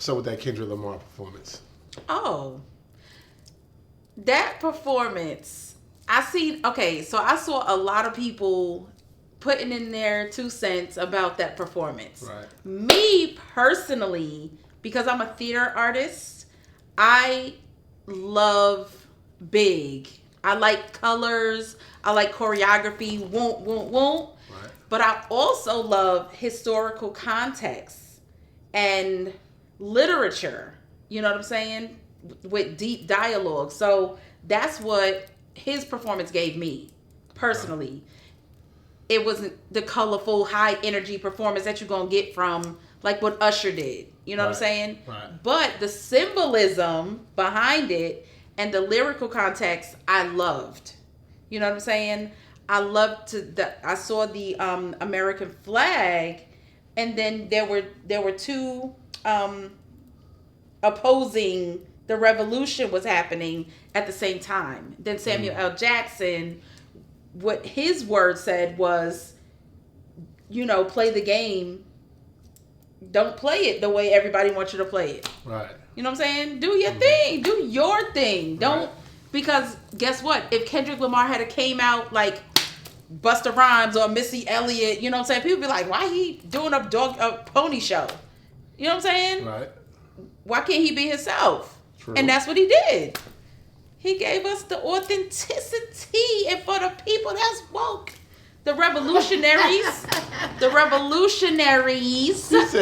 What's up with that Kendrick Lamar performance? Oh, that performance. So I saw a lot of people putting in their 2 cents about that performance. Right. Me personally, because I'm a theater artist, I love big. I like colors. I like choreography. Won't. Right. But I also love historical context and literature. You know what I'm saying? With deep dialogue. So that's what his performance gave me personally. It wasn't the colorful, high energy performance that you're going to get from like what Usher did. You know what I'm saying? Right. But the symbolism behind it and the lyrical context, I loved. You know what I'm saying? I saw the American flag, and then there were two opposing the revolution was happening at the same time. Then Samuel L. Jackson, what his word said was, play the game. Don't play it the way everybody wants you to play it. Right. You know what I'm saying? Do your thing. Do your thing. Don't, because guess what? If Kendrick Lamar had came out like Busta Rhymes or Missy Elliott, you know what I'm saying? People be like, why he doing a pony show? You know what I'm saying? Right. Why can't he be himself? True. And that's what he did. He gave us the authenticity, and for the people that's woke, the revolutionaries,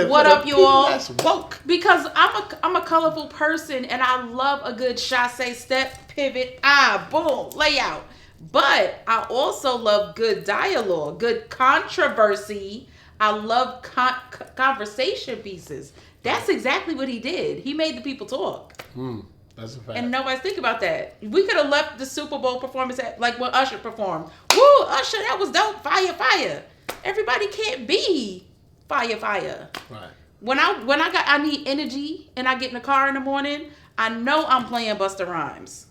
what up, you all? Woke. Because I'm a colorful person, and I love a good chasse, step, pivot, boom, layout. But I also love good dialogue, good controversy. I love conversation pieces. That's exactly what he did. He made the people talk. That's a fact. And nobody's thinking about that. We could have left the Super Bowl performance at like when Usher performed. Woo, Usher, that was dope. Fire, fire. Everybody can't be fire, fire. Right. When I need energy and I get in the car in the morning, I know I'm playing Busta Rhymes.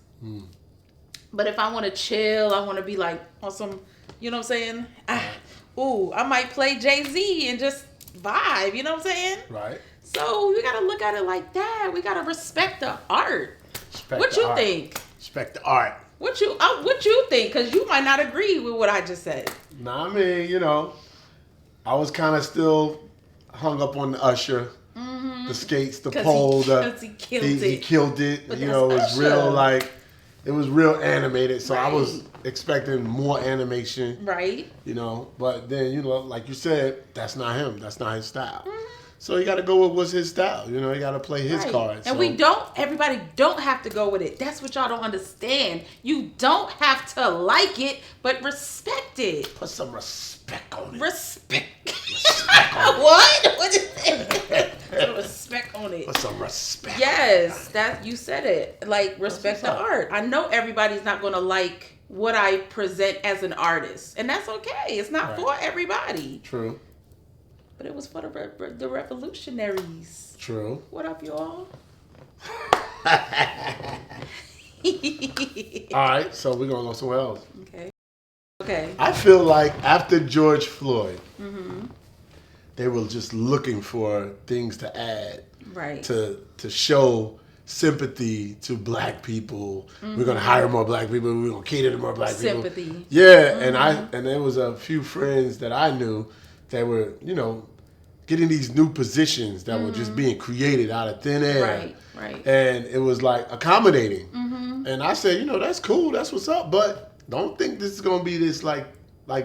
But if I want to chill, I want to be like on some, you know what I'm saying? I might play Jay-Z and just vibe, you know what I'm saying? Right. So we gotta look at it like that. We gotta respect the art. What you think? Respect the art. What you think? Because you might not agree with what I just said. Nah, I mean, I was kind of still hung up on the Usher, the skates, the pole. He killed it. He killed it. But It was Usher. real, it was real animated. So I Right. was expecting more animation. Right. But then, like you said, that's not him. That's not his style. So you got to go with what's his style. You got to play his cards. And so. everybody don't have to go with it. That's what y'all don't understand. You don't have to like it, but respect it. Put some respect on it. Respect on it. What? What is it? Some respect on it. Put some respect. Yes, that you said it. Like, respect the art. I know everybody's not going to like what I present as an artist, and that's okay. It's not for everybody. True. But it was for the revolutionaries. True. What up, y'all? All right, so we're going to go somewhere else. Okay. I feel like after George Floyd, they were just looking for things to add. Right. To show sympathy to black people. We're going to hire more black people. We're going to cater to more black people. Sympathy. Yeah, and there was a few friends that I knew that were, getting these new positions that were just being created out of thin air. Right. And it was like accommodating. And I said, that's cool. That's what's up. But don't think this is going to be this like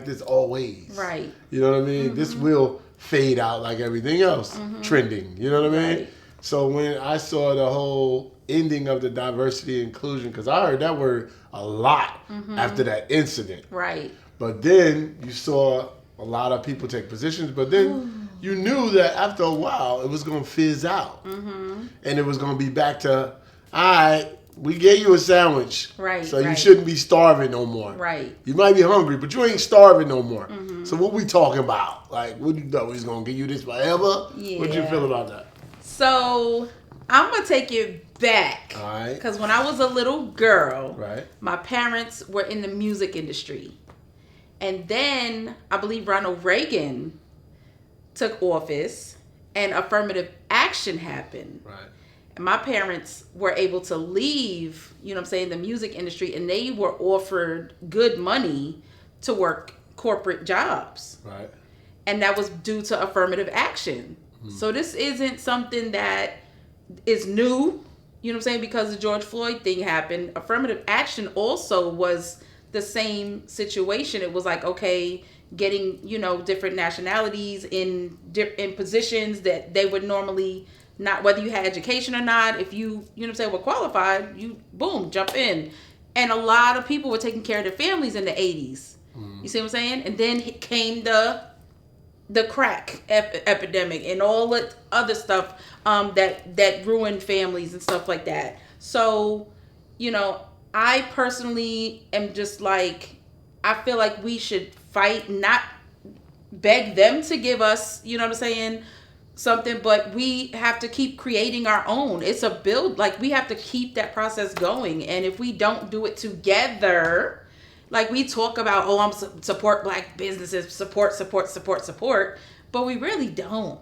this always. Right. You know what I mean? This will fade out like everything else trending. You know what I mean? Right. So when I saw the whole ending of the diversity inclusion, because I heard that word a lot after that incident. Right. But then you saw a lot of people take positions, but then you knew that after a while it was going to fizz out. And it was going to be back to, all right, we gave you a sandwich. Right. So you shouldn't be starving no more. Right. You might be hungry, but you ain't starving no more. So what we talking about? Like, what you know? He's going to give you this forever? Yeah. What you feel about that? So I'm going to take it back. All right. Because when I was a little girl, Right. my parents were in the music industry. And then I believe Ronald Reagan took office, and affirmative action happened. Right. And my parents were able to leave, you know what I'm saying, the music industry, and they were offered good money to work corporate jobs. Right. And that was due to affirmative action. So this isn't something that is new, you know what I'm saying, because the George Floyd thing happened. Affirmative action also was the same situation. It was like, okay, getting, you know, different nationalities in positions that they would normally not, whether you had education or not, if you know what I'm saying, were qualified, you, boom, jump in. And a lot of people were taking care of their families in the 80s. You see what I'm saying? And then came the crack epidemic and all that other stuff that ruined families and stuff like that. So, you know, I personally am just like, I feel like we should fight, not beg them to give us, you know what I'm saying, something, but we have to keep creating our own. It's a build, like we have to keep that process going. And if we don't do it together, like we talk about, oh, I'm support black businesses, support, but we really don't.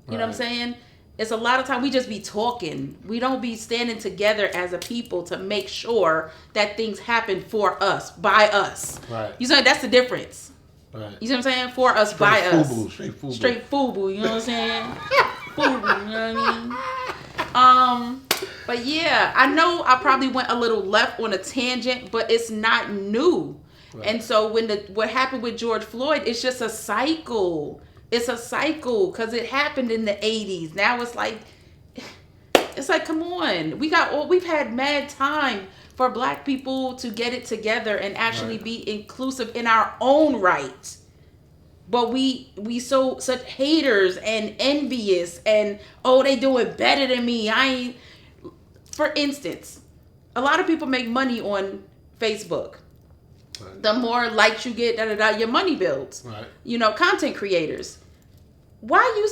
You know what I'm saying? It's a lot of time we just be talking. We don't be standing together as a people to make sure that things happen for us, by us. Right. You see, that's the difference. Right. You see what I'm saying? For us, Straight by FUBU, us. straight FUBU. Straight FUBU, you know what I'm saying? FUBU, you know what I mean? But yeah, I know I probably went a little left on a tangent, but it's not new. Right. And so what happened with George Floyd, it's just a cycle. It's a cycle because it happened in the 80s. Now it's like, come on. We've had mad time for black people to get it together and actually be inclusive in our own right. But we such haters and envious and, oh, they doing better than me. For instance, a lot of people make money on Facebook. Right. The more likes you get, your money builds. Right. You know, content creators. Why you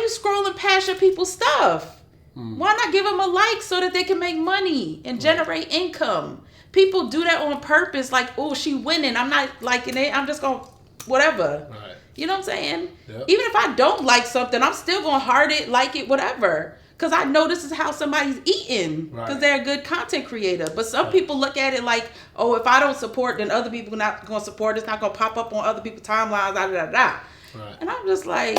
scrolling past your people's stuff? Why not give them a like so that they can make money and generate income? People do that on purpose, like, oh, she winning, I'm not liking it, I'm just going whatever. Right. You know what I'm saying? Yep. Even if I don't like something, I'm still going to heart it, like it, whatever. Because I know this is how somebody's eating. Because they're a good content creator. But some people look at it like, oh, if I don't support, then other people are not going to support. It's not going to pop up on other people's timelines, Right. And I'm just like,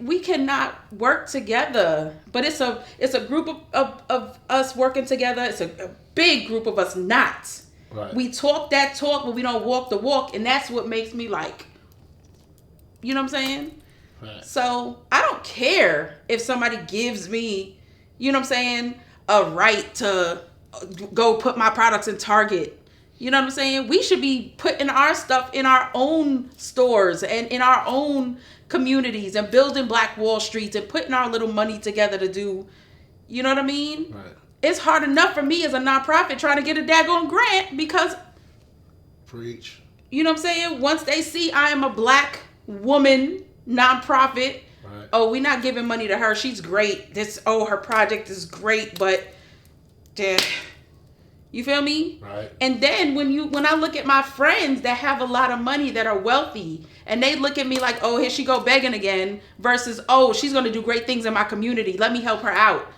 we cannot work together. But it's a group of us working together. It's a big group of us not. Right. We talk that talk, but we don't walk the walk. And that's what makes me like, you know what I'm saying? Right. So I don't care if somebody gives me, you know what I'm saying, a right to go put my products in Target. You know what I'm saying? We should be putting our stuff in our own stores and in our own communities and building Black Wall Streets and putting our little money together to do, you know what I mean? Right. It's hard enough for me as a nonprofit trying to get a daggone grant because, preach. You know what I'm saying? Once they see I am a Black woman nonprofit, right. Oh, we're not giving money to her. She's great. Her project is great, but you feel me? Right. And then when I look at my friends that have a lot of money that are wealthy, and they look at me like, oh, here she go begging again, versus, oh, she's gonna do great things in my community. Let me help her out.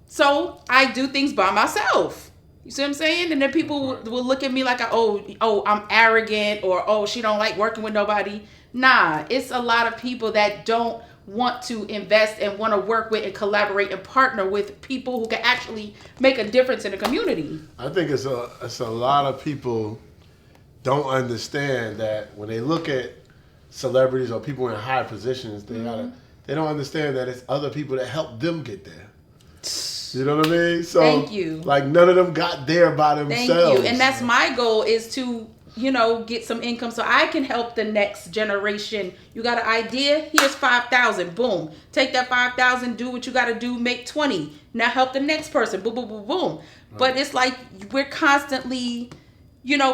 So I do things by myself. You see what I'm saying? And then people will look at me like, oh, I'm arrogant, or oh, she don't like working with nobody. Nah, it's a lot of people that don't want to invest and want to work with and collaborate and partner with people who can actually make a difference in the community. I think it's a lot of people don't understand that when they look at celebrities or people in high positions, they don't understand that it's other people that help them get there. You know what I mean? So, thank you. Like, none of them got there by themselves. Thank you. And that's my goal, is to, get some income so I can help the next generation. You got an idea? Here's $5,000. Boom. Take that $5,000, do what you got to do, make 20. Now help the next person. Boom, boom, boom, boom. Right. But it's like we're constantly,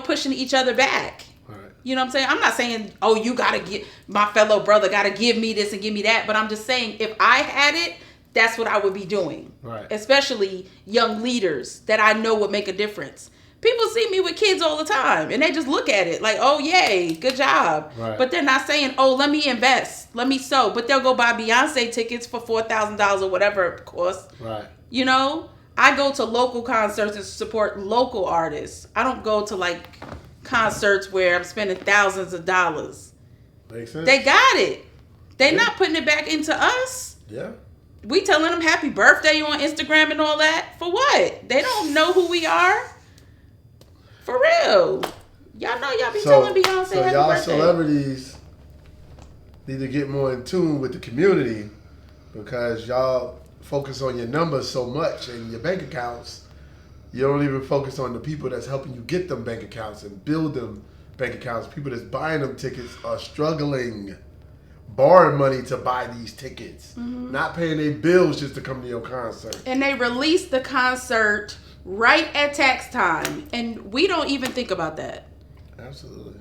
pushing each other back. Right. You know what I'm saying? I'm not saying, oh, you got to get, my fellow brother got to give me this and give me that. But I'm just saying, if I had it, that's what I would be doing. Right. Especially young leaders that I know would make a difference. People see me with kids all the time, and they just look at it like, oh, yay, good job. Right. But they're not saying, oh, let me invest, let me sow. But they'll go buy Beyonce tickets for $4,000 or whatever it costs. Right. You know, I go to local concerts and support local artists. I don't go to like concerts where I'm spending thousands of dollars. Makes sense. They got it. They're not putting it back into us. Yeah. We telling them happy birthday on Instagram and all that. For what? They don't know who we are. For real. Y'all know y'all be telling Beyonce so happy y'all birthday. celebrities need to get more in tune with the community because y'all focus on your numbers so much and your bank accounts. You don't even focus on the people that's helping you get them bank accounts and build them bank accounts. People that's buying them tickets are struggling, borrowing money to buy these tickets, not paying their bills just to come to your concert. And they release the concert right at tax time, and we don't even think about that. Absolutely.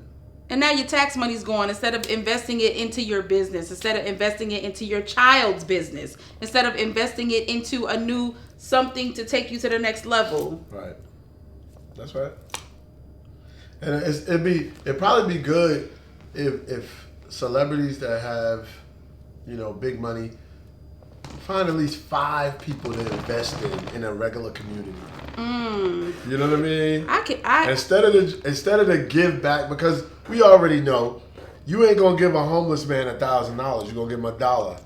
And now your tax money's gone. Instead of investing it into your business, instead of investing it into your child's business, instead of investing it into a new something to take you to the next level. Right. That's right. And it'd probably be good if celebrities that have, big money, find at least 5 people to invest in a regular community. You know what I mean? Instead of the give back, because we already know you ain't gonna give a homeless man $1,000. You're gonna give him $1.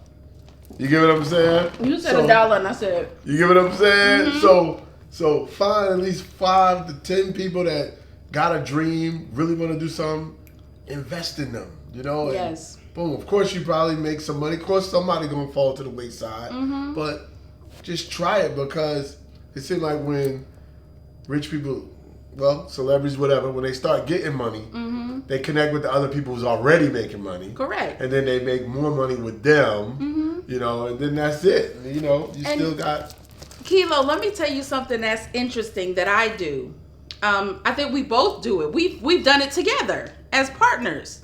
You get what I'm saying? You said $1 and I said. You get what I'm saying? Mm-hmm. So find at least 5 to 10 people that got a dream, really want to do something, invest in them. Yes. And boom. Of course, you probably make some money. Of course, somebody gonna fall to the wayside. Mm-hmm. But just try it because it seems like when rich people, celebrities, whatever, when they start getting money, they connect with the other people who's already making money. Correct. And then they make more money with them, and then that's it. Still got... Kilo, let me tell you something that's interesting that I do. I think we both do it. We've done it together as partners.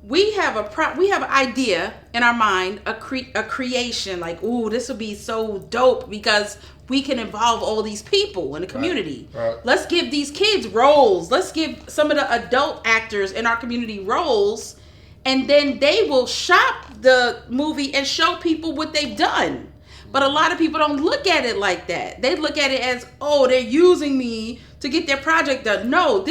We have an idea in our mind, a creation, like, ooh, this would be so dope because we can involve all these people in the community. Right. Let's give these kids roles. Let's give some of the adult actors in our community roles, and then they will shop the movie and show people what they've done. But a lot of people don't look at it like that. They look at it as, oh, they're using me to get their project done. No,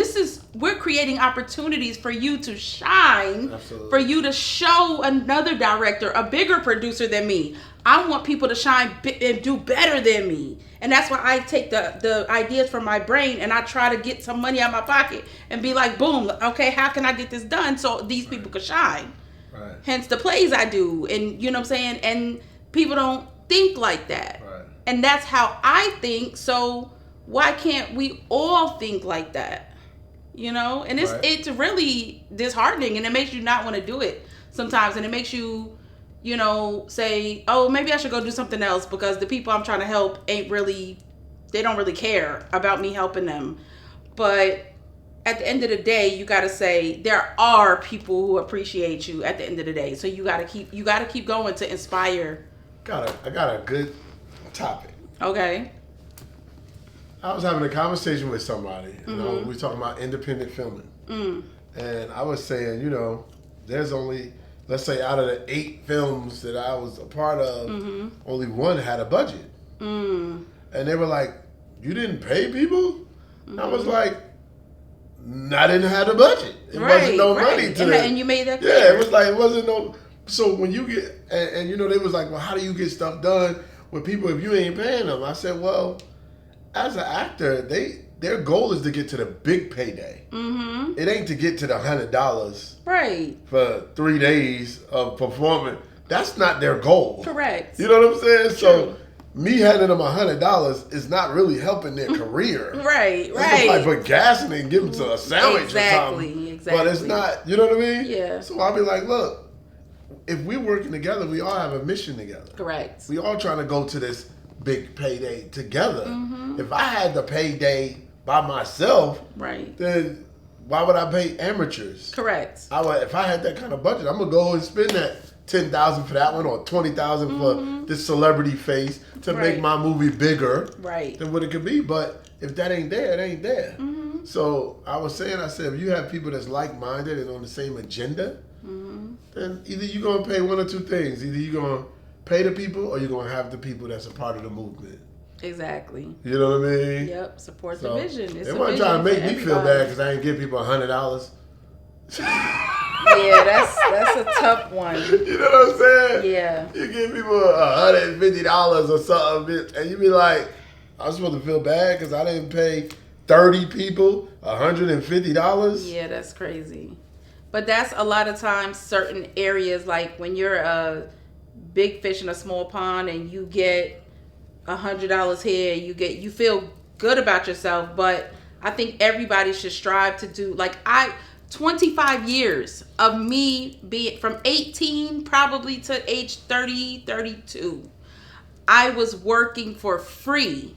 we're creating opportunities for you to shine, Absolutely. For you to show another director, a bigger producer than me. I want people to shine and do better than me. And that's why I take the ideas from my brain and I try to get some money out of my pocket and be like, boom, okay, how can I get this done so these people can shine? Right. Hence the plays I do. And you know what I'm saying? And people don't think like that. Right. And that's how I think. So why can't we all think like that? And it's really disheartening, and it makes you not want to do it sometimes, and it makes you say, oh, maybe I should go do something else because the people I'm trying to help they don't really care about me helping them. But at the end of the day, you got to say there are people who appreciate you at the end of the day. So you got to keep going to inspire. I got a good topic. Okay. I was having a conversation with somebody. We were talking about independent filming. And I was saying, there's only, let's say out of the 8 films that I was a part of, only 1 had a budget. And they were like, you didn't pay people? I was like, I didn't have the budget. It wasn't no money to that. And you made that clear. Yeah, it wasn't no. So when you get, and they was like, well, how do you get stuff done with people if you ain't paying them? I said, well, as an actor, their goal is to get to the big payday. It ain't to get to the $100 for 3 days of performing. That's not their goal. Correct. You know what I'm saying? True. So me handing them $100 is not really helping their career. Right. Like put gas in it and give them to a sandwich or something. Exactly. But it's not. You know what I mean? Yeah. So I'll be like, look, if we're working together, we all have a mission together. Correct. We all trying to go to this big payday together. If I had the payday by myself, then why would I pay amateurs? Correct. If I had that kind of budget, I'm gonna go and spend that $10,000 for that one or $20,000 for this celebrity face to make my movie bigger than what it could be. But if that ain't there, it ain't there. So I was saying, I said, if you have people that's like-minded and on the same agenda, then either you're going to pay one or two things. Either you're going to pay the people or you're going to have the people that's a part of the movement. Exactly. You know what I mean? Yep. Support the vision. They weren't trying to make me feel bad because I ain't give people $100. Yeah, that's a tough one. You know what I'm saying? Yeah. You give people $150 or something, and you be like, I'm supposed to feel bad because I didn't pay 30 people $150? Yeah, that's crazy. But that's a lot of times certain areas, like when you're a big fish in a small pond and you get $100 here, you feel good about yourself. But I think everybody should strive to do, 25 years of me being from 18 probably to age 30, 32. I was working for free.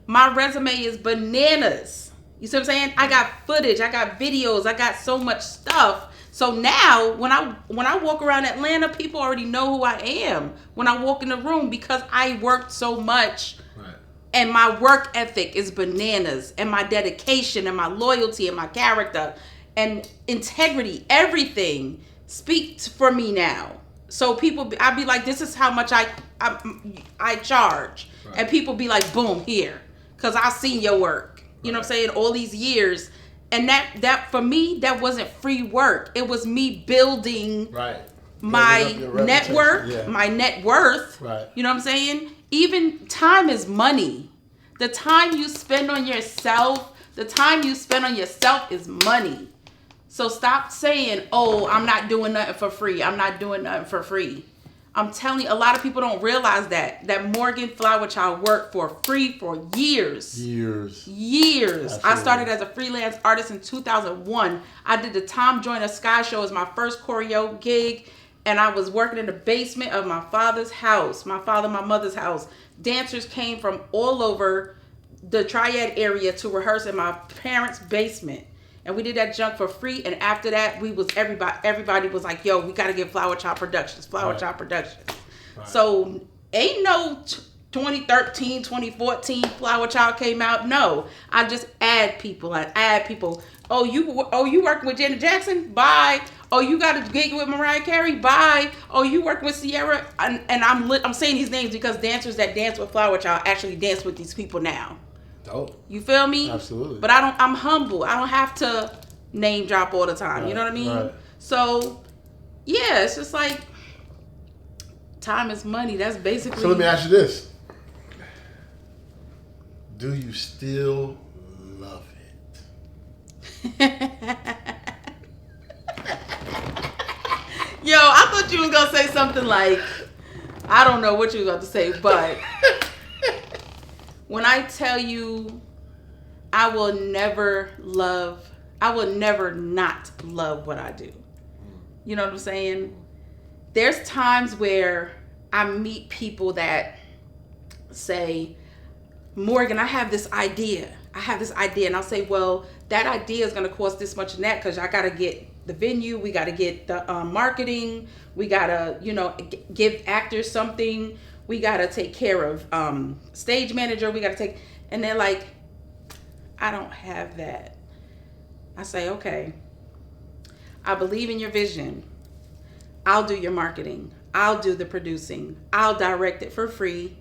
My resume is bananas. You see what I'm saying? I got footage, I got videos, I got so much stuff. So now when I walk around Atlanta, people already know who I am when I walk in the room because I worked so much. Right. And my work ethic is bananas, and my dedication and my loyalty and my character and integrity, everything speaks for me now. So people, I'd be like, this is how much I charge. Right. And people be like, boom, here. Because I've seen your work. You know what I'm saying? All these years. And that for me, that wasn't free work. It was me building my network, my net worth. Right. You know what I'm saying? Even time is money. The time you spend on yourself is money. So stop saying, oh, I'm not doing nothing for free. I'm not doing nothing for free. I'm telling you, a lot of people don't realize that Morgan Flowerchild worked for free for years. Absolutely. I started as a freelance artist in 2001. I did the Tom Joyner Sky Show as my first choreo gig. And I was working in the basement of my father's house, my mother's house. Dancers came from all over the Triad area to rehearse in my parents' basement. And we did that junk for free. And after that, everybody was like, yo, we got to get Flowerchild Productions. Right. So ain't no 2013, 2014 Flowerchild came out. No, I just add people. Oh, you working with Janet Jackson? Bye. Oh, you got a gig with Mariah Carey? Bye. Oh, you work with Sierra? And I'm saying these names because dancers that dance with Flowerchild actually dance with these people now. Dope. You feel me? Absolutely. But I'm humble. I don't have to name drop all the time. Right. You know what I mean? Right. So, yeah, it's just like time is money. That's basically. So let me ask you this. Do you still love it? Yo, I thought you was going to say something like, I don't know what you were going to say, but when I tell you I will never not love what I do. You know what I'm saying? There's times where I meet people that say, Morgan, I have this idea. And I'll say, well, that idea is going to cost this much and that because I got to get the venue. We got to get the marketing. We got to, give actors something. We got to take care of stage manager. And they're like, I don't have that. I say, okay, I believe in your vision. I'll do your marketing. I'll do the producing. I'll direct it for free.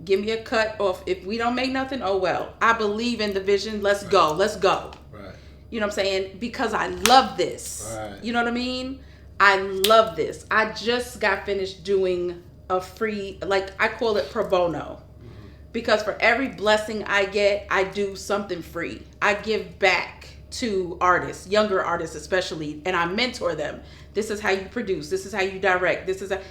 Give me a cut off. If we don't make nothing, oh well. I believe in the vision. Let's go. Right. You know what I'm saying? Because I love this. Right. You know what I mean? I love this. I just got finished doing a free, I call it pro bono. Because for every blessing I get, I do something free. I give back to artists, younger artists especially, and I mentor them. This is how you produce. This is how you direct.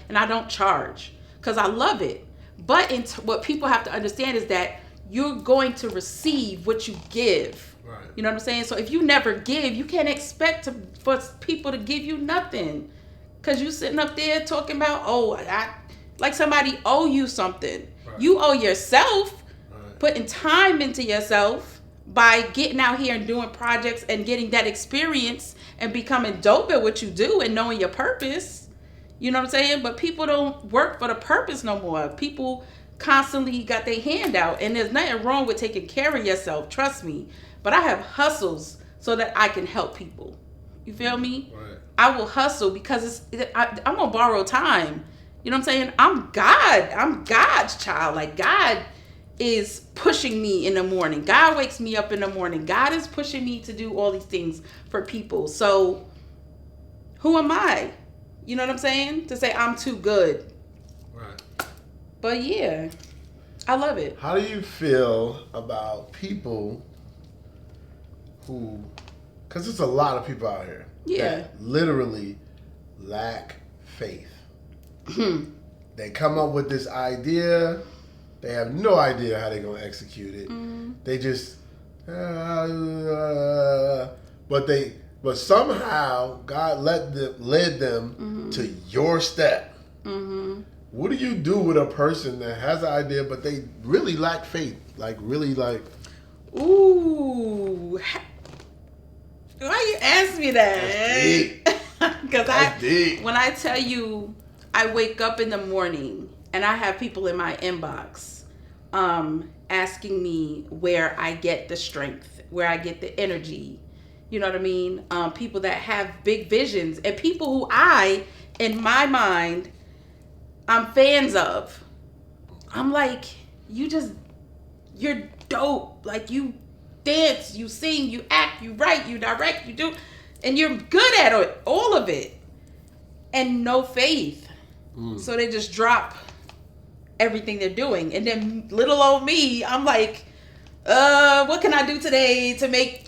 And I don't charge because I love it. But what people have to understand is that you're going to receive what you give. Right. You know what I'm saying? So if you never give, you can't expect for people to give you nothing. Because you sitting up there talking about, like somebody owe you something. Right. You owe yourself, putting time into yourself by getting out here and doing projects and getting that experience and becoming dope at what you do and knowing your purpose. You know what I'm saying? But people don't work for the purpose no more. People constantly got their hand out. And there's nothing wrong with taking care of yourself, trust me. But I have hustles so that I can help people. You feel me? Right. I will hustle because I'm gonna borrow time. You know what I'm saying? I'm God's child. Like, God is pushing me in the morning. God wakes me up in the morning. God is pushing me to do all these things for people. So who am I? You know what I'm saying? To say I'm too good. Right. But yeah, I love it. How do you feel about people who, because there's a lot of people out here that literally lack faith. They come up with this idea, they have no idea how they're going to execute it. They just, but somehow God led them to your step. What do you do with a person that has an idea, but they really lack faith? Like, really, like... Ooh. Why you ask me that? Because when I tell you, I wake up in the morning and I have people in my inbox asking me where I get the strength, where I get the energy. You know what I mean? People that have big visions and people who in my mind, I'm fans of. I'm like, you're dope. Like, you dance, you sing, you act, you write, you direct, you do, and you're good at it, all of it. And no faith. So they just drop everything they're doing. And then little old me, I'm like, what can I do today to make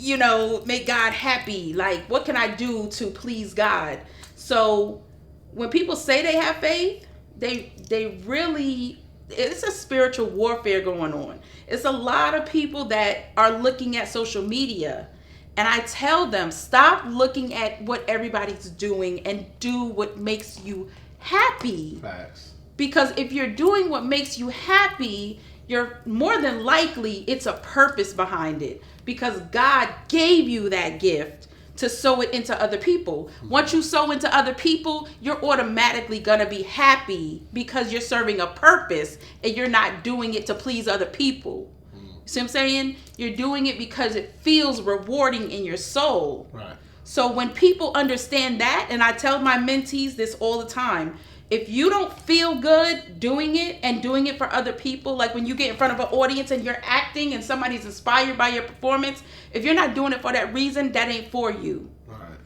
God happy? Like, what can I do to please God? So when people say they have faith, they really, it's a spiritual warfare going on. It's a lot of people that are looking at social media, and I tell them, stop looking at what everybody's doing and do what makes you happy. Facts. Because if you're doing what makes you happy, you're more than likely it's a purpose behind it, because God gave you that gift to sow it into other people. Once you sow into other people, you're automatically gonna be happy because you're serving a purpose and you're not doing it to please other people. You see what I'm saying? You're doing it because it feels rewarding in your soul. Right. So when people understand that, and I tell my mentees this all the time, if you don't feel good doing it and doing it for other people, like when you get in front of an audience and you're acting and somebody's inspired by your performance, if you're not doing it for that reason, that ain't for you. Right.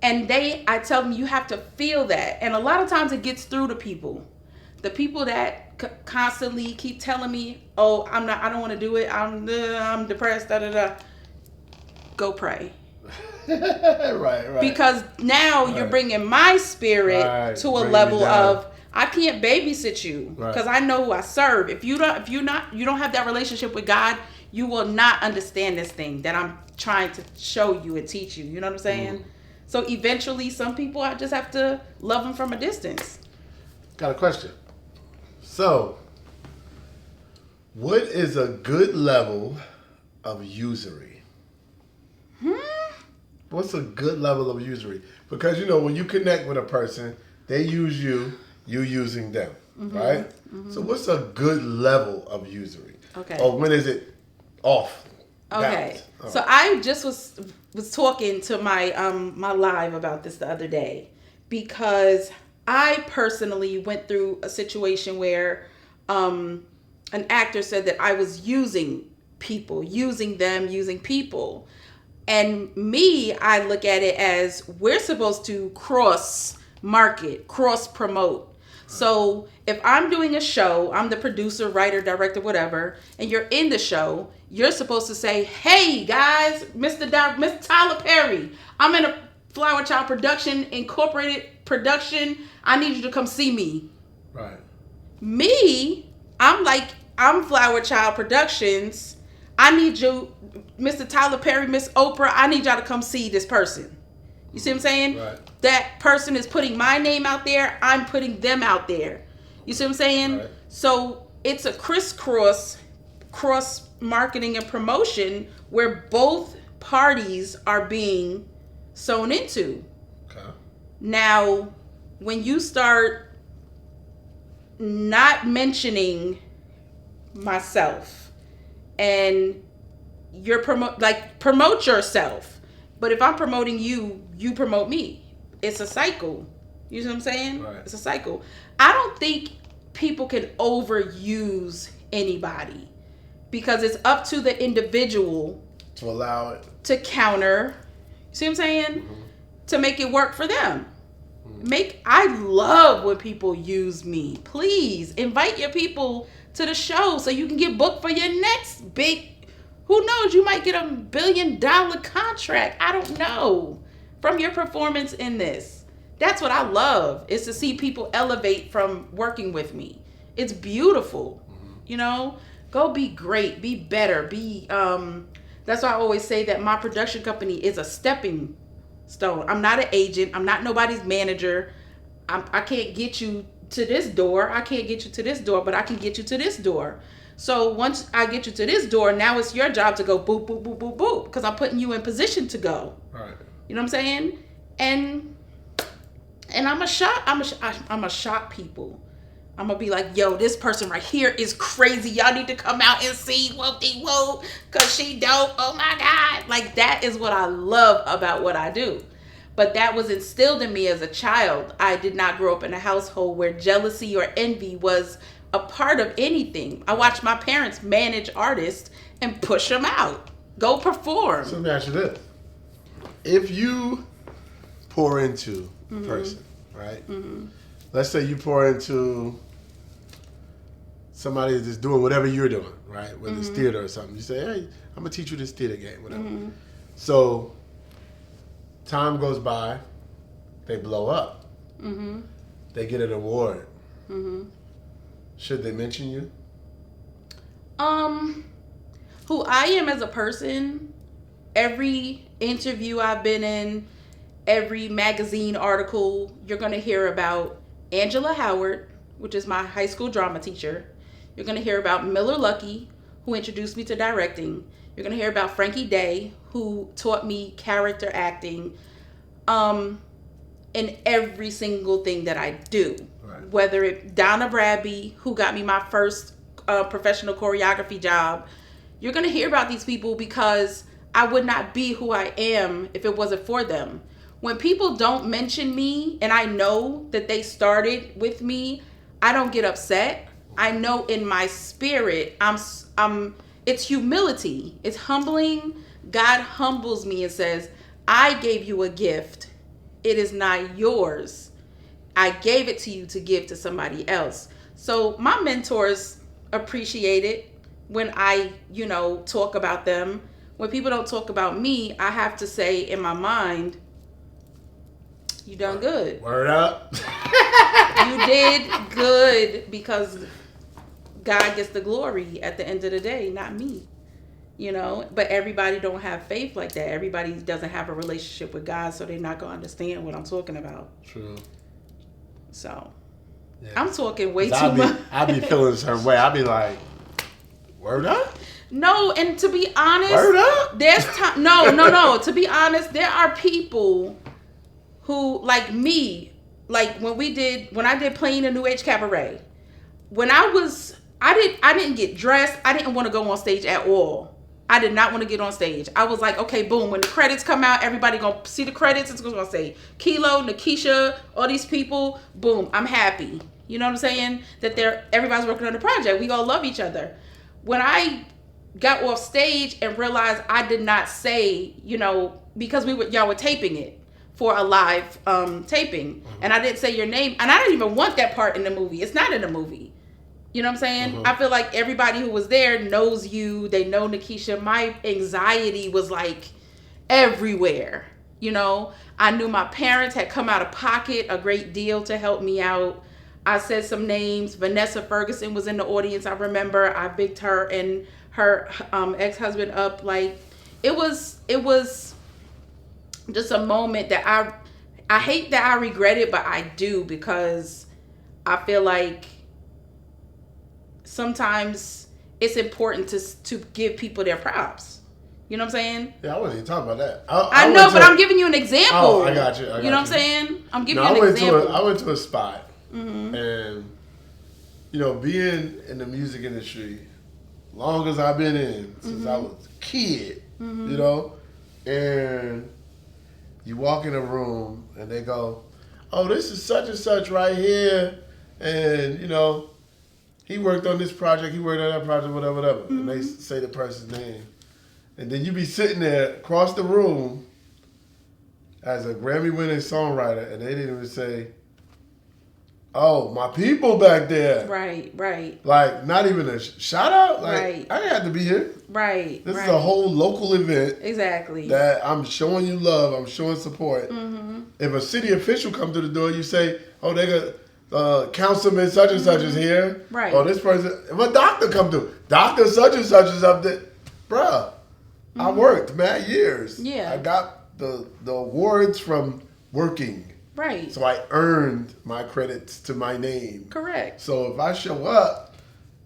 And I tell them, you have to feel that. And a lot of times it gets through to people. The people that constantly keep telling me, oh, I don't want to do it. I'm depressed, Go pray. Right. Because now you're bringing my spirit to a level of, I can't babysit you because I know who I serve. If you don't have that relationship with God, you will not understand this thing that I'm trying to show you and teach you. You know what I'm saying? So eventually, some people, I just have to love them from a distance. Got a question. So, what is a good level of usury? What's a good level of usury? Because, when you connect with a person, they use you, you using them, right? So what's a good level of usury? Okay. Or when is it off? Okay. So I just was talking to my my live about this the other day, because I personally went through a situation where an actor said that I was using people, using them, using people. And me, I look at it as we're supposed to cross market, cross promote. So if I'm doing a show, I'm the producer, writer, director, whatever, and you're in the show, you're supposed to say, hey guys, Mr. Tyler Perry, I'm in a Flowerchild production, incorporated production. I need you to come see me. Right. Me, I'm Flowerchild Productions. I need you, Mr. Tyler Perry, Miss Oprah, I need y'all to come see this person. You see what I'm saying? Right. That person is putting my name out there. I'm putting them out there. You see what I'm saying? Right. So it's a crisscross, cross marketing and promotion where both parties are being sewn into. Okay. Now, when you start not mentioning myself and you're promote yourself. But if I'm promoting you, you promote me. It's a cycle. You know what I'm saying? Right. It's a cycle. I don't think people can overuse anybody because it's up to the individual to allow it to counter. See what I'm saying? Mm-hmm. To make it work for them. I love when people use me. Please invite your people to the show so you can get booked for your next big, who knows, you might get $1 billion contract. I don't know. From your performance in this. That's what I love, is to see people elevate from working with me. It's beautiful. You know, go be great, be better, that's why I always say that my production company is a stepping stone. I'm not an agent. I'm not nobody's manager. I can't get you to this door. I can't get you to this door, but I can get you to this door. So once I get you to this door, now it's your job to go boop, boop, boop, boop, boop, because I'm putting you in position to go. Right. You know what I'm saying? And I'm a shock people. I'm gonna be like, yo, this person right here is crazy. Y'all need to come out and see whoop-de-whoop, cause she dope. Oh my God. Like, that is what I love about what I do. But that was instilled in me as a child. I did not grow up in a household where jealousy or envy was a part of anything. I watched my parents manage artists and push them out. Go perform. So let me ask you this. If you pour into a person, right? Mm-hmm. Let's say you pour into somebody that's doing whatever you're doing, right? Whether it's theater or something. You say, hey, I'm going to teach you this theater game, whatever. So time goes by, they blow up. They get an award. Should they mention you? Who I am as a person, every interview I've been in, every magazine article, you're going to hear about Angela Howard, which is my high school drama teacher. You're going to hear about Miller Lucky, who introduced me to directing. You're going to hear about Frankie Day, who taught me character acting, in every single thing that I do. Right. Whether it Donna Bradby, who got me my first professional choreography job. You're going to hear about these people because I would not be who I am if it wasn't for them. When people don't mention me and I know that they started with me, I don't get upset. I know in my spirit, it's humility. It's humbling. God humbles me and says, I gave you a gift. It is not yours. I gave it to you to give to somebody else. So my mentors appreciate it when I, talk about them. When people don't talk about me, I have to say in my mind, you done good. Word up. You did good, because God gets the glory at the end of the day, not me. But everybody don't have faith like that. Everybody doesn't have a relationship with God, so they're not going to understand what I'm talking about. True. So, yeah. I'm talking way too much. I be feeling a certain way. I be like, word up? No, and to be honest, word up? There's time. No. To be honest, there are people who, like me, like when I did Playing a New Age Cabaret, when I didn't get dressed. I didn't want to go on stage at all. I did not want to get on stage. I was like, okay, boom. When the credits come out, everybody gonna see the credits. It's gonna say Kilo, Nikisha, all these people. Boom, I'm happy. You know what I'm saying? That everybody's working on the project. We all love each other. When I got off stage and realized I did not say, because y'all were taping it for a live taping, and I didn't say your name, and I didn't even want that part in the movie. It's not in the movie. You know what I'm saying? I feel like everybody who was there knows you. They know Nikisha. My anxiety was like everywhere. I knew my parents had come out of pocket a great deal to help me out. I said some names. Vanessa Ferguson was in the audience. I remember I bigged her and her ex-husband up. Like, it was just a moment that I hate that I regret it, but I do, because I feel like sometimes it's important to give people their props. You know what I'm saying? Yeah, I wasn't even talking about that. I know, but I'm giving you an example. Oh, I got you. You know what I'm saying? I'm giving you an example. I went to a spot, and being in the music industry, long as I've been in, since I was a kid, you know, and you walk in a room and they go, oh, this is such and such right here, and, you know, he worked on this project, he worked on that project, whatever, and they say the person's name. And then you be sitting there across the room as a Grammy-winning songwriter, and they didn't even say, oh, my people back there. Right. Like, not even a shout out. Like, Right. I didn't have to be here. Right. This is a whole local event. Exactly. That I'm showing you love. I'm showing support. If a city official come to the door, you say, oh, they got councilman such and such is here. Right. Oh, this person. If a doctor come through, doctor such and such is up there. Bruh, I worked mad years. Yeah. I got the awards from working. Right. So I earned my credits to my name. Correct. So if I show up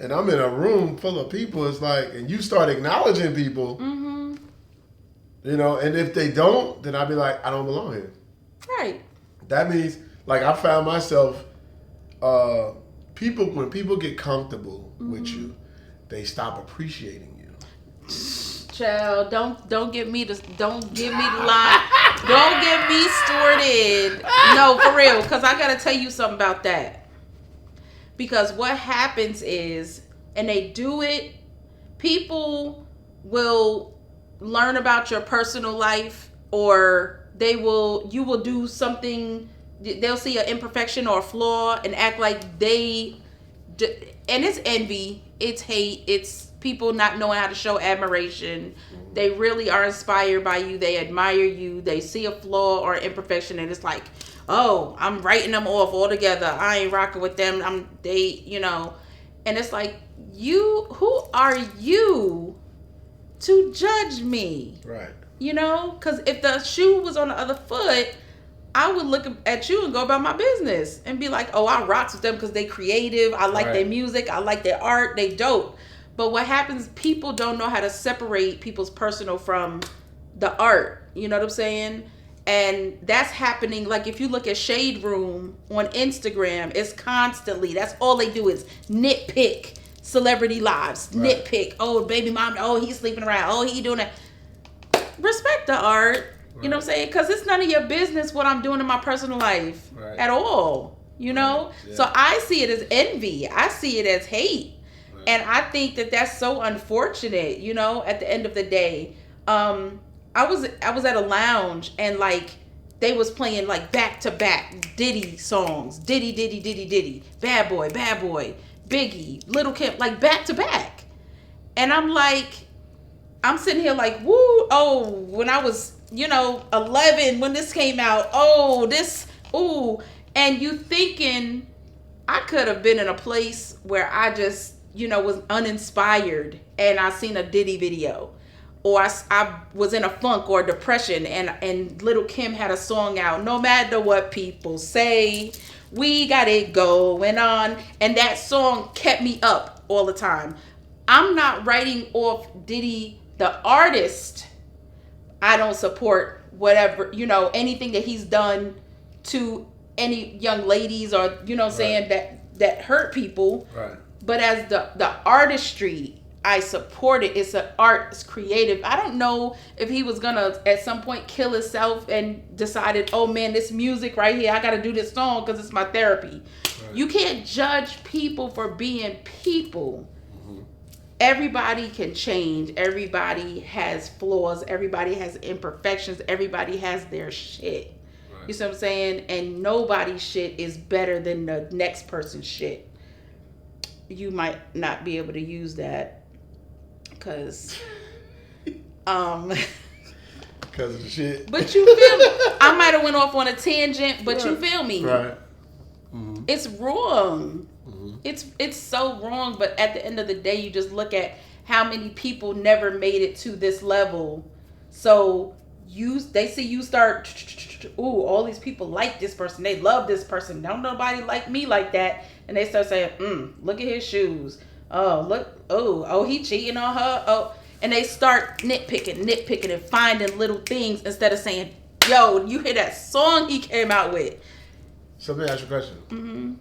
and I'm in a room full of people, it's like, and you start acknowledging people, you know, and if they don't, then I'd be like, I don't belong here. Right. That means, like, I found myself, when people get comfortable with you, they stop appreciating you. Child, don't give me the line. Don't get me started. No, for real, because I gotta tell you something about that. Because what happens is, and they do it, people will learn about your personal life, or you will do something, they'll see an imperfection or a flaw and act like and it's envy, it's hate, it's people not knowing how to show admiration. They really are inspired by you. They admire you. They see a flaw or imperfection, and it's like, oh, I'm writing them off altogether. I ain't rocking with them. You know, and it's like, who are you to judge me? Right. You know, because if the shoe was on the other foot, I would look at you and go about my business and be like, oh, I rocks with them because they creative. I like their music. I like their art. They dope. But what happens, people don't know how to separate people's personal from the art. You know what I'm saying? And that's happening. Like, if you look at Shade Room on Instagram, it's constantly, that's all they do is nitpick celebrity lives. Right. Nitpick. Oh, baby mom. Oh, he's sleeping around. Oh, he doing that. Respect the art. Right. You know what I'm saying? Because it's none of your business what I'm doing in my personal life at all. You know? Right. Yeah. So I see it as envy. I see it as hate. And I think that that's so unfortunate, you know, at the end of the day. I was at a lounge, and like they was playing like back to back Diddy songs. Diddy. Bad Boy, Biggie, Little Kim, like back to back. And I'm sitting here like, woo, oh, when I was, 11 when this came out, and you thinking I could have been in a place where I just, was uninspired and I seen a Diddy video, or I was in a funk or depression and Little Kim had a song out, no matter what people say, we got it going on, and that song kept me up all the time. I'm not writing off Diddy, the artist. I don't support whatever, anything that he's done to any young ladies or, saying that hurt people. Right. But as the artistry, I support it. It's an art, it's creative. I don't know if he was gonna at some point kill himself and decided, oh man, this music right here, I gotta do this song because it's my therapy. Right. You can't judge people for being people. Mm-hmm. Everybody can change. Everybody has flaws. Everybody has imperfections. Everybody has their shit. Right. You see what I'm saying? And nobody's shit is better than the next person's shit. You might not be able to use that because of the shit. But you feel me? I might have went off on a tangent, but you feel me? Right. Mm-hmm. It's wrong. Mm-hmm. It's so wrong. But at the end of the day, you just look at how many people never made it to this level. So they see you start. Ooh, all these people like this person. They love this person. Don't nobody like me like that. And they start saying, look at his shoes. Oh, look. Oh, he cheating on her. Oh, and they start nitpicking and finding little things instead of saying, yo, you hear that song he came out with. So let me ask you a question. Mm-hmm.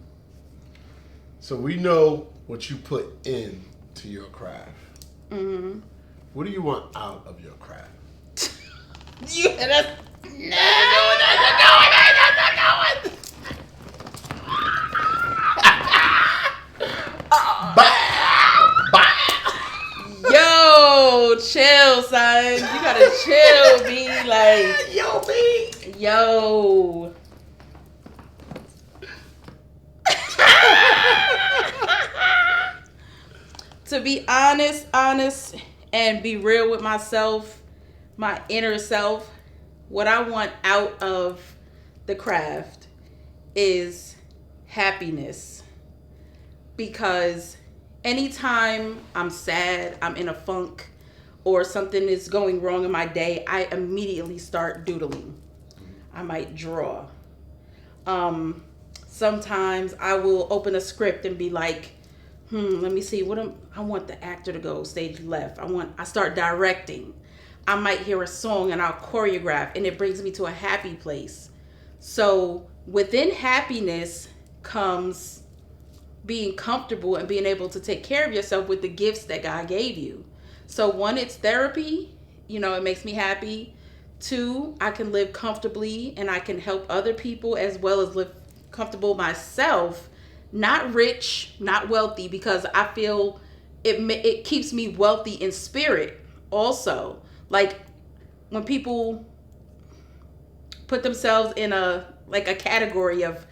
So we know what you put in to your craft. Mm-hmm. What do you want out of your craft? Yeah, that's Yo, chill, son. You gotta chill, B. Like, Yo, B. yo. To be honest, and be real with myself, my inner self, what I want out of the craft is happiness. Because anytime I'm sad, I'm in a funk, or something is going wrong in my day, I immediately start doodling. I might draw. Sometimes I will open a script and be like, let me see I want the actor to go stage left. I start directing. I might hear a song and I'll choreograph, and it brings me to a happy place. So within happiness comes being comfortable and being able to take care of yourself with the gifts that God gave you. So one, it's therapy. It makes me happy. Two, I can live comfortably and I can help other people as well as live comfortable myself. Not rich, not wealthy, because I feel it keeps me wealthy in spirit also. Like when people put themselves in a category of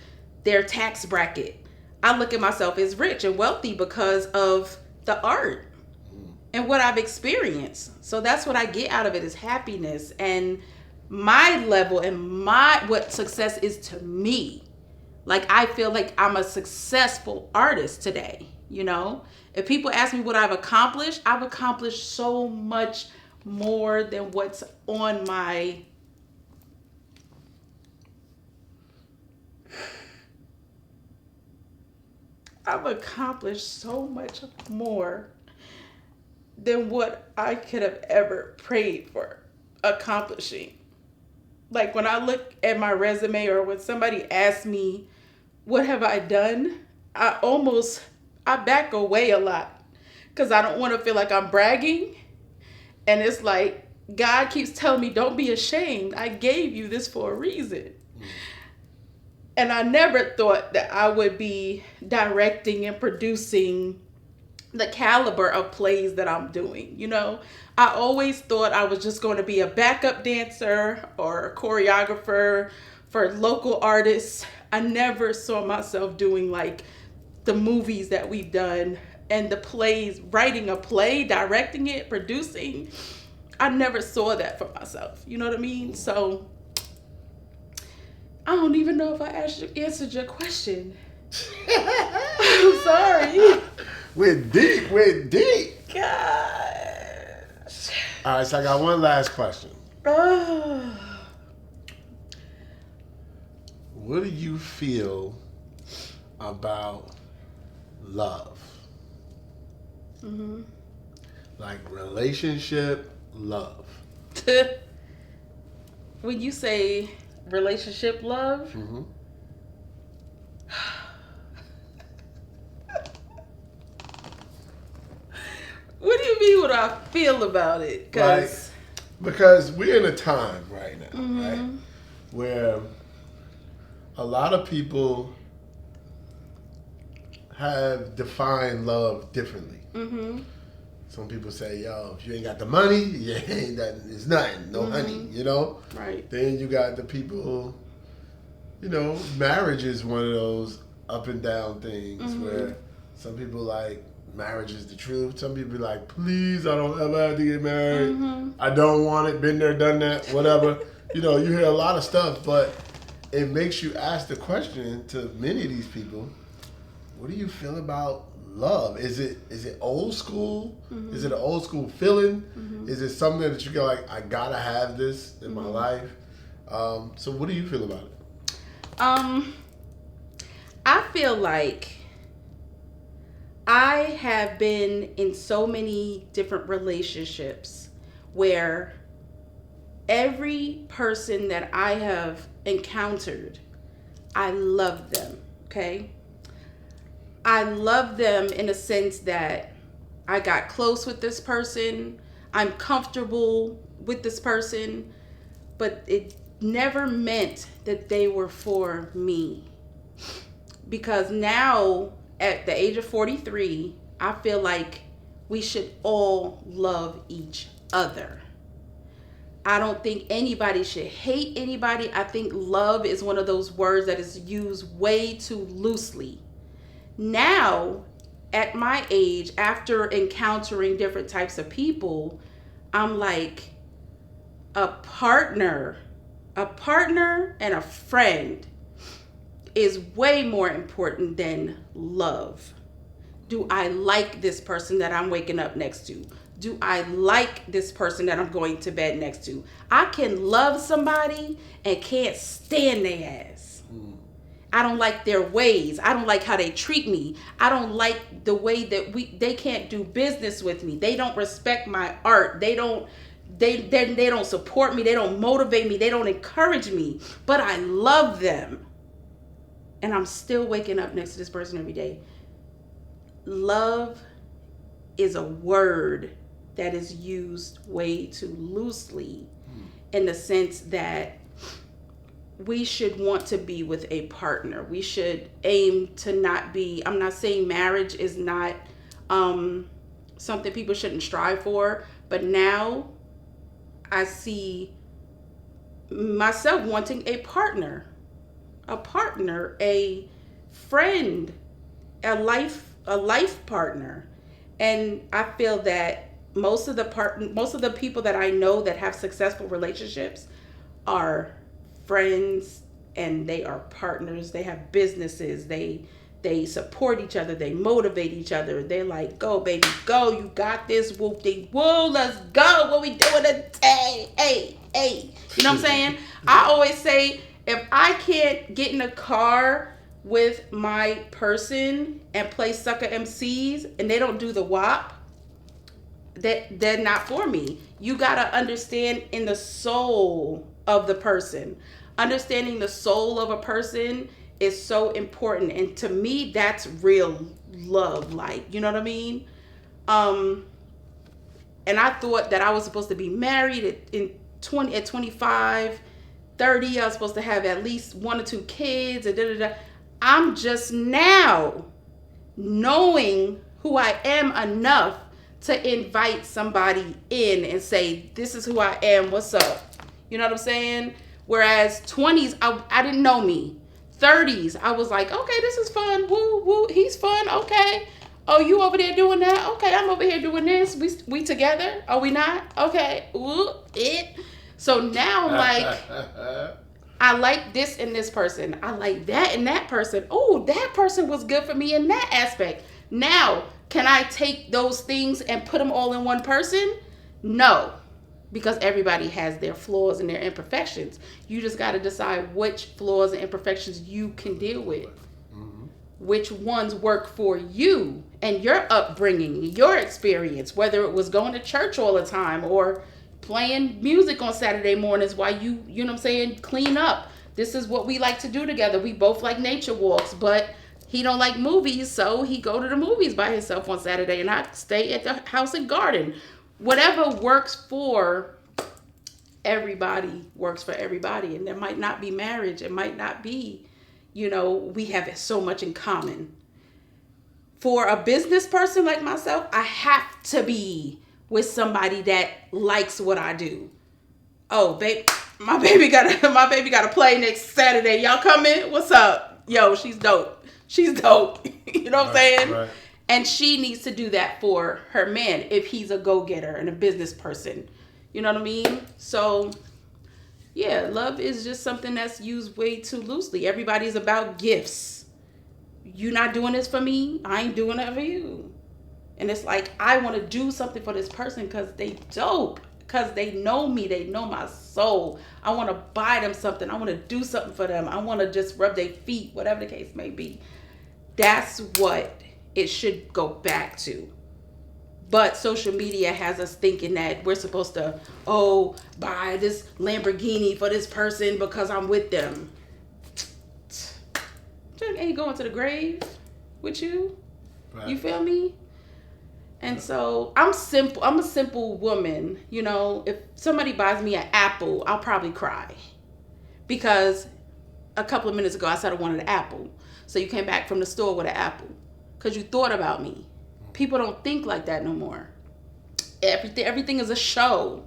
their tax bracket, I look at myself as rich and wealthy because of the art and what I've experienced. So that's what I get out of it, is happiness and my level and what success is to me. Like, I feel like I'm a successful artist today. If people ask me what I've accomplished so much more than what's on my I've accomplished so much more than what I could have ever prayed for accomplishing. Like, when I look at my resume, or when somebody asks me, what have I done? I back away a lot because I don't want to feel like I'm bragging. And it's like, God keeps telling me, don't be ashamed. I gave you this for a reason. And I never thought that I would be directing and producing the caliber of plays that I'm doing. I always thought I was just going to be a backup dancer or a choreographer for local artists. I never saw myself doing like the movies that we've done and the plays, writing a play, directing it, producing. I never saw that for myself. You know what I mean? So I don't even know if I answered your question. I'm sorry. We're deep. Gosh. All right, so I got one last question. What do you feel about love? Mm-hmm. Like relationship, love. When you say relationship love, Mm-hmm. what do you mean what I feel about it? Because we're in a time right now, mm-hmm. right, where a lot of people have defined love differently. Mm-hmm. Some people say, yo, if you ain't got the money, you ain't that, it's nothing, no honey, Right. Then you got the people, marriage is one of those up and down things where some people like marriage is the truth. Some people be like, please, I don't ever have to get married. I don't want it, been there, done that, whatever. You hear a lot of stuff, but it makes you ask the question to many of these people, what do you feel about love? Is it old school? Is it an old school feeling? Is it something that you go like, I gotta have this in my life? So what do you feel about it? I feel like I have been in so many different relationships where every person that I have encountered, I love them, okay? I love them in a sense that I got close with this person. I'm comfortable with this person. But it never meant that they were for me. Because now, at the age of 43, I feel like we should all love each other. I don't think anybody should hate anybody. I think love is one of those words that is used way too loosely. Now, at my age, after encountering different types of people, I'm like, a partner and a friend is way more important than love. Do I like this person that I'm waking up next to? Do I like this person that I'm going to bed next to? I can love somebody and can't stand their ass. I don't like their ways. I don't like how they treat me. I don't like the way that they can't do business with me. They don't respect my art. They don't support me. They don't motivate me. They don't encourage me. But I love them. And I'm still waking up next to this person every day. Love is a word that is used way too loosely, in the sense that we should want to be with a partner. We should aim to not be, I'm not saying marriage is not something people shouldn't strive for, but now I see myself wanting a partner, a friend, a life partner. And I feel that most of the people that I know that have successful relationships are friends, and they are partners. They have businesses. They support each other. They motivate each other. They're like, go baby, go. You got this. Whoop-de-woo. Let's go. What we doing today? Hey. You know what I'm saying? I always say, if I can't get in a car with my person and play sucker MCs and they don't do the WAP, that they're not for me. You gotta understand in the soul of the person. Understanding the soul of a person is so important, and to me, that's real love. Like, you know what I mean? And I thought that I was supposed to be married at 25, 30. I was supposed to have at least 1 or 2 kids. And I'm just now knowing who I am enough to invite somebody in and say, this is who I am, what's up? You know what I'm saying? Whereas 20s, I didn't know me. 30s, I was like, okay, this is fun. Woo, woo, he's fun. Okay. Oh, you over there doing that? Okay, I'm over here doing this. We together? Are we not? Okay. Woo, it. So now I'm like, I like this in this person. I like that in that person. Oh, that person was good for me in that aspect. Now, can I take those things and put them all in one person? No, because everybody has their flaws and their imperfections. You just got to decide which flaws and imperfections you can deal with. Mm-hmm. Which ones work for you and your upbringing, your experience, whether it was going to church all the time or playing music on Saturday mornings while you know what I'm saying, clean up. This is what we like to do together. We both like nature walks, but he don't like movies, so he go to the movies by himself on Saturday, and I stay at the house and garden. Whatever works for everybody works for everybody, and there might not be marriage. It might not be, we have so much in common. For a business person like myself, I have to be with somebody that likes what I do. Oh, babe, my baby got a play next Saturday. Y'all coming? What's up? Yo, she's dope. You know what I'm saying? Right. And she needs to do that for her man if he's a go-getter and a business person. You know what I mean? So, yeah, love is just something that's used way too loosely. Everybody's about gifts. You not doing this for me, I ain't doing it for you. And it's like, I want to do something for this person because they dope. Because they know me. They know my soul. I want to buy them something. I want to do something for them. I want to just rub their feet, whatever the case may be. That's what it should go back to. But social media has us thinking that we're supposed to, buy this Lamborghini for this person because I'm with them. Ain't going to the grave with you. Right. You feel me? And so I'm simple. I'm a simple woman. You know, if somebody buys me an apple, I'll probably cry because a couple of minutes ago I said I wanted an apple. So you came back from the store with an apple because you thought about me. People don't think like that no more. Everything is a show.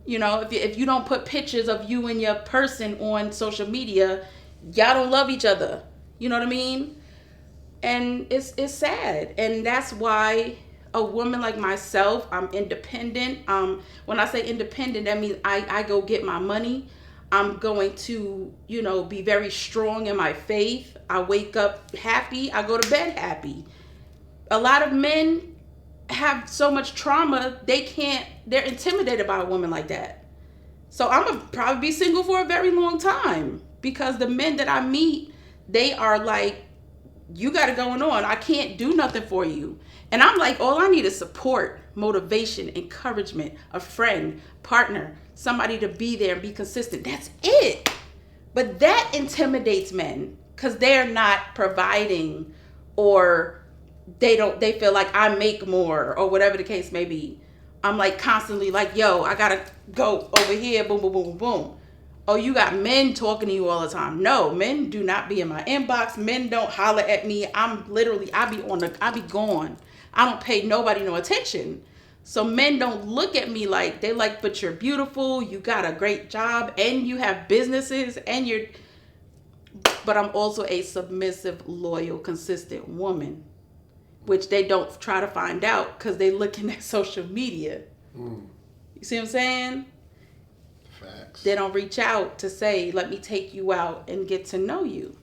You know, if you don't put pictures of you and your person on social media, y'all don't love each other. You know what I mean? And it's sad. And that's why a woman like myself, I'm independent. When I say independent, that means I go get my money. I'm going to, you know, be very strong in my faith. I wake up happy. I go to bed happy. A lot of men have so much trauma, they're intimidated by a woman like that. So I'm gonna probably be single for a very long time because the men that I meet, they are like, you got it going on. I can't do nothing for you. And I'm like, all I need is support, motivation, encouragement, a friend, partner, somebody to be there and be consistent. That's it. But that intimidates men because they're not providing, or they feel like I make more, or whatever the case may be. I'm like constantly like, yo, I gotta go over here, boom, boom, boom, boom, boom. Oh, you got men talking to you all the time. No, men do not be in my inbox. Men don't holler at me. I be gone. I don't pay nobody no attention. So men don't look at me like, they like, but you're beautiful, you got a great job, and you have businesses, but I'm also a submissive, loyal, consistent woman, which they don't try to find out because they looking at social media. You see what I'm saying? Facts. They don't reach out to say, let me take you out and get to know you.